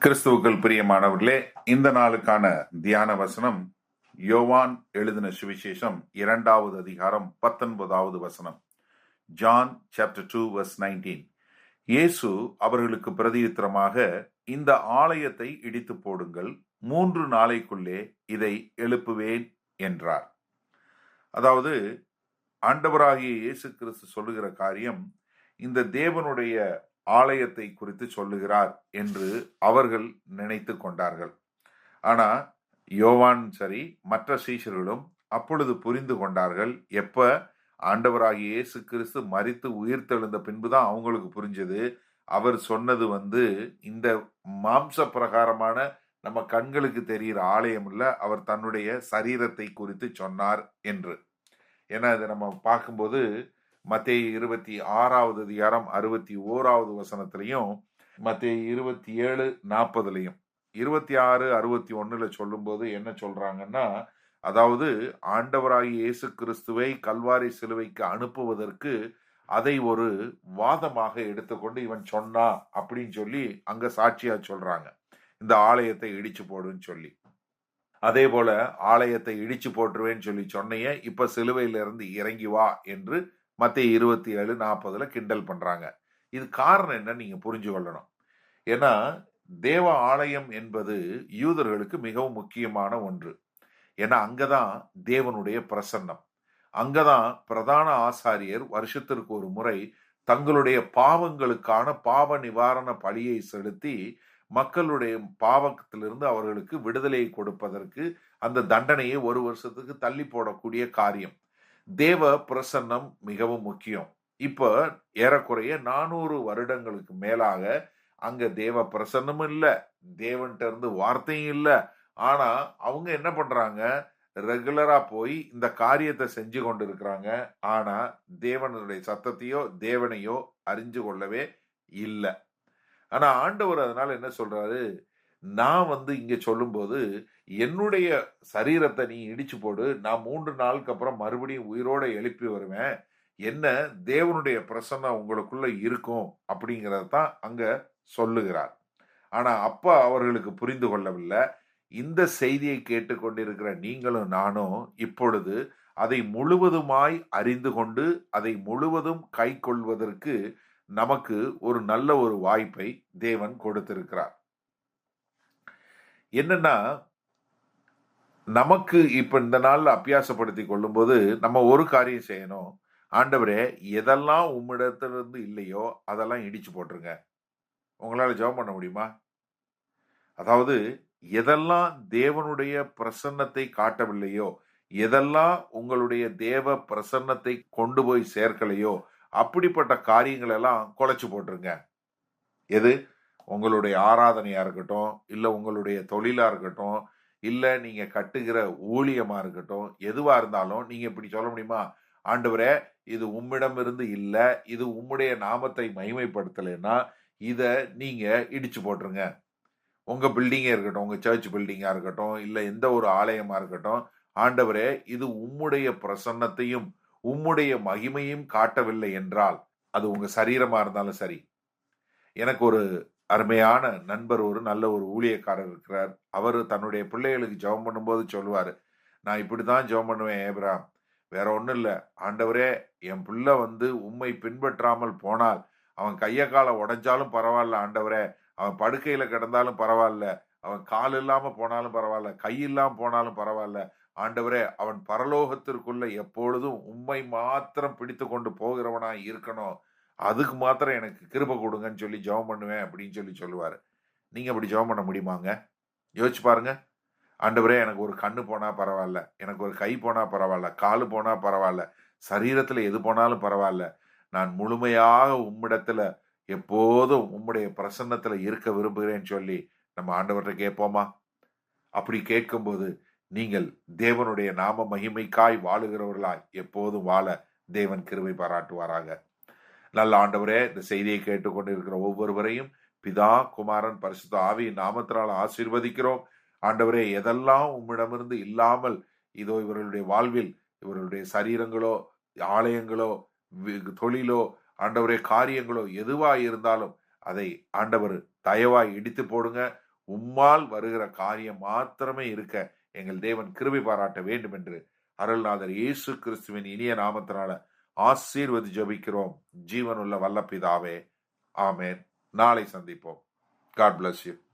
கிறிஸ்துவுக்குள் பிரியமானவர்களே, இந்த நாளுக்கான தியான வசனம் யோவான் எழுதின சுவிசேஷம் 2வது அதிகாரம் 19வது வசனம். John chapter 2 verse 19. இயேசு அவர்களுக்கு பிரதியுத்தரமாக, இந்த ஆலயத்தை இடித்து போடுங்கள், 3 நாளைக்குள்ளே இதை எழுப்புவேன் என்றார். அதாவது ஆண்டவராகிய இயேசு கிறிஸ்து சொல்லுகிற காரியம் இந்த தேவனுடைய ஆலயத்தை குறித்து சொல்லுகிறார் என்று அவர்கள் நினைத்து கொண்டார்கள். ஆனா யோவான் சரி, மற்ற சீஷர்களும் அப்பொழுது புரிந்து கொண்டார்கள். எப்ப ஆண்டவராகிய இயேசு கிறிஸ்து மரித்து உயிர்த்தெழுந்த பின்புதான் அவங்களுக்கு புரிஞ்சது. அவர் சொன்னது இந்த மாம்ச பிரகாரமான நம்ம கண்களுக்கு தெரிகிற ஆலயம் இல்ல, அவர் தன்னுடைய சரீரத்தை குறித்து சொன்னார் என்று. ஏன்னா இதை நம்ம பார்க்கும்போது மத்தேயு 26வது அதிகாரம் 61வது வசனத்திலையும், மத்தேயு 27:40 26:61 சொல்லும்போது என்ன சொல்றாங்கன்னா, அதாவது ஆண்டவராகிய இயேசு கிறிஸ்துவை கல்வாரி சிலுவைக்கு அனுப்புவதற்கு அதை ஒரு வாதமாக எடுத்துக்கொண்டு இவன் சொன்னா அப்படின்னு சொல்லி அங்க சாட்சியா சொல்றாங்க, இந்த ஆலயத்தை இடிச்சு போடுன்னு சொல்லி. அதே போல ஆலயத்தை இடிச்சு போட்டுருவேன்னு சொல்லி சொன்னைய இப்ப சிலுவையில இருந்து இறங்கி வா என்று மத்தேயு 27:40 கிண்டல் பண்றாங்க. இது காரணம் என்ன நீங்க புரிஞ்சு கொள்ளணும். ஏன்னா தேவ ஆலயம் என்பது யூதர்களுக்கு மிகவும் முக்கியமான ஒன்று. ஏன்னா அங்கதான் தேவனுடைய பிரசன்னம். அங்கதான் பிரதான ஆசாரியர் வருஷத்திற்கு ஒரு முறை தங்களுடைய பாவங்களுக்கான பாவ நிவாரண பலியை செலுத்தி மக்களுடைய பாவத்திலிருந்து அவர்களுக்கு விடுதலையை கொடுப்பதற்கு அந்த தண்டனையை ஒரு வருஷத்துக்கு தள்ளி போடக்கூடிய காரியம். தேவ பிரசன்னம் மிகவும் முக்கியம். இப்ப ஏறக்குறைய 400 வருடங்களுக்கு மேலாக அங்க தேவ பிரசன்னமும் இல்ல, தேவன்கிட்ட இருந்து வார்த்தையும் இல்ல. ஆனா அவங்க என்ன பண்றாங்க, ரெகுலரா போய் இந்த காரியத்தை செஞ்சு கொண்டு இருக்கிறாங்க. ஆனா தேவனுடைய சத்தத்தையோ தேவனையோ அறிஞ்சு கொள்ளவே இல்லை. ஆனா ஆண்டவர் அதனால என்ன சொல்றாரு, நான் இங்க சொல்லும்போது என்னுடைய சரீரத்தை நீ இடிச்சு போடு, நான் 3 நாளுக்கு அப்புறம் மறுபடியும் உயிரோட எழுப்பி வருவேன், என்ன தேவனுடைய பிரசன்னம் உங்களுக்குள்ள இருக்கும் அப்படிங்கறதான் அங்க சொல்லுகிறார். ஆனா அப்ப அவர்களுக்கு புரிந்து கொள்ளவில்லை. இந்த செய்தியை கேட்டுக்கொண்டிருக்கிற நீங்களும் நானும் இப்பொழுது அதை முழுவதுமாய் அறிந்து கொண்டு அதை முழுவதும் கை கொள்வதற்கு நமக்கு ஒரு நல்ல ஒரு வாய்ப்பை தேவன் கொடுத்திருக்கிறார். என்னன்னா, நமக்கு இப்ப இந்த நாள்ல அபியாசப்படுத்தி கொள்ளும்போது நம்ம ஒரு காரியம் செய்யணும். ஆண்டவரே, எதெல்லாம் உம்மிடத்திலிருந்து இல்லையோ அதெல்லாம் இடிச்சு போட்டுருங்க. உங்களால ஜெபம் பண்ண முடியுமா? அதாவது எதெல்லாம் தேவனுடைய பிரசன்னத்தை காட்டவில்லையோ, எதெல்லாம் உங்களுடைய தேவ பிரசன்னத்தை கொண்டு போய் சேர்க்கலையோ அப்படிப்பட்ட காரியங்கள் எல்லாம் குலைச்சு போட்டுருங்க. எது? உங்களுடைய ஆராதனையா இருக்கட்டும், இல்ல உங்களுடைய தொழிலா இருக்கட்டும், இல்ல நீங்க கட்டுகிற ஊழியமா இருக்கட்டும், எதுவா இருந்தாலும் நீங்க இப்படி சொல்ல முடியுமா, ஆண்டவரே இது உம்மிடம் இருந்து இல்ல, இது உம்முடைய நாமத்தை மகிமைப்படுத்தலைன்னா இத நீங்க இடிச்சு போட்டுருங்க. உங்க பில்டிங்கே இருக்கட்டும், உங்க சர்ச் பில்டிங்கா இருக்கட்டும், இல்ல எந்த ஒரு ஆலயமா இருக்கட்டும், ஆண்டவரே இது உம்முடைய பிரசன்னத்தையும் உம்முடைய மகிமையும் காட்டவில்லை என்றால், அது உங்க சரீரமா இருந்தாலும் சரி. எனக்கு ஒரு அருமையான நண்பர், ஒரு நல்ல ஒரு ஊழியக்காரர் இருக்கிறார். அவர் தன்னுடைய பிள்ளைகளுக்கு ஜெபம் பண்ணும்போது சொல்லுவாரு, நான் இப்படிதான் ஜெபம் பண்ணுவேன் ஏப்ராம், வேற ஒண்ணும் இல்ல. ஆண்டவரே, என் பிள்ளை உம்மை பின்பற்றாமல் போனால் அவன் கைய காலை உடைஞ்சாலும் பரவாயில்ல ஆண்டவரே, அவன் படுக்கையில கிடந்தாலும் பரவாயில்ல, அவன் கால் இல்லாம போனாலும் பரவாயில்ல, கை இல்லாம போனாலும் பரவாயில்ல, ஆண்டவரே அவன் பரலோகத்திற்குள்ள எப்பொழுதும் உம்மை மாத்திரம் பிடித்து கொண்டு போகிறவனாய் இருக்கணும், அதுக்கு மாத்திரம் எனக்கு கிருபை கொடுங்கன்னு சொல்லி ஜெபம் பண்ணுவேன் அப்படின்னு சொல்லி சொல்லுவாரு. நீங்க அப்படி ஜெபம் பண்ண முடியுமாங்க? யோசிச்சு பாருங்க. ஆண்டவரே, எனக்கு ஒரு கண்ணு போனா பரவாயில்ல, எனக்கு ஒரு கை போனா பரவாயில்ல, காலு போனா பரவாயில்ல, சரீரத்துல எது போனாலும் பரவாயில்ல, நான் முழுமையாக உம்மிடத்துல எப்போதும் உம்முடைய பிரசன்னத்துல இருக்க விரும்புகிறேன்னு சொல்லி நம்ம ஆண்டவர்கிட்ட கேட்போமா? அப்படி கேட்கும்போது நீங்கள் தேவனுடைய நாம மகிமைக்காய் வாழுகிறவர்களாய் எப்போதும் வாழ தேவன் கிருபை பாராட்டுவாராக. நல்ல ஆண்டவரே, இந்த செய்தியை கேட்டுக்கொண்டு இருக்கிற ஒவ்வொருவரையும் பிதா, குமாரன், பரிசுத்த ஆவியின் நாமத்தினால் ஆசீர்வதிக்கிறோம். ஆண்டவரே, எதெல்லாம் உம்மிடமிருந்து இல்லாமல் இதோ இவர்களுடைய வாழ்வில், இவர்களுடைய சரீரங்களோ, ஆலயங்களோ, தொழிலோ, ஆண்டவரே காரியங்களோ எதுவாய் இருந்தாலும் அதை ஆண்டவர் தயவாய் இடித்து போடுங்க. உம்மால் வருகிற காரியம் மாத்திரமே இருக்க எங்கள் தேவன் கிருபை பாராட்ட வேண்டும் என்று அருள்நாதர் இயேசு கிறிஸ்துவின் இனிய நாமத்தினால ஆசீர்வதி ஜெபிக்கிறோம் ஜீவனுள்ள வல்ல பிதாவே. ஆமென். நாளை சந்திப்போம். God bless you.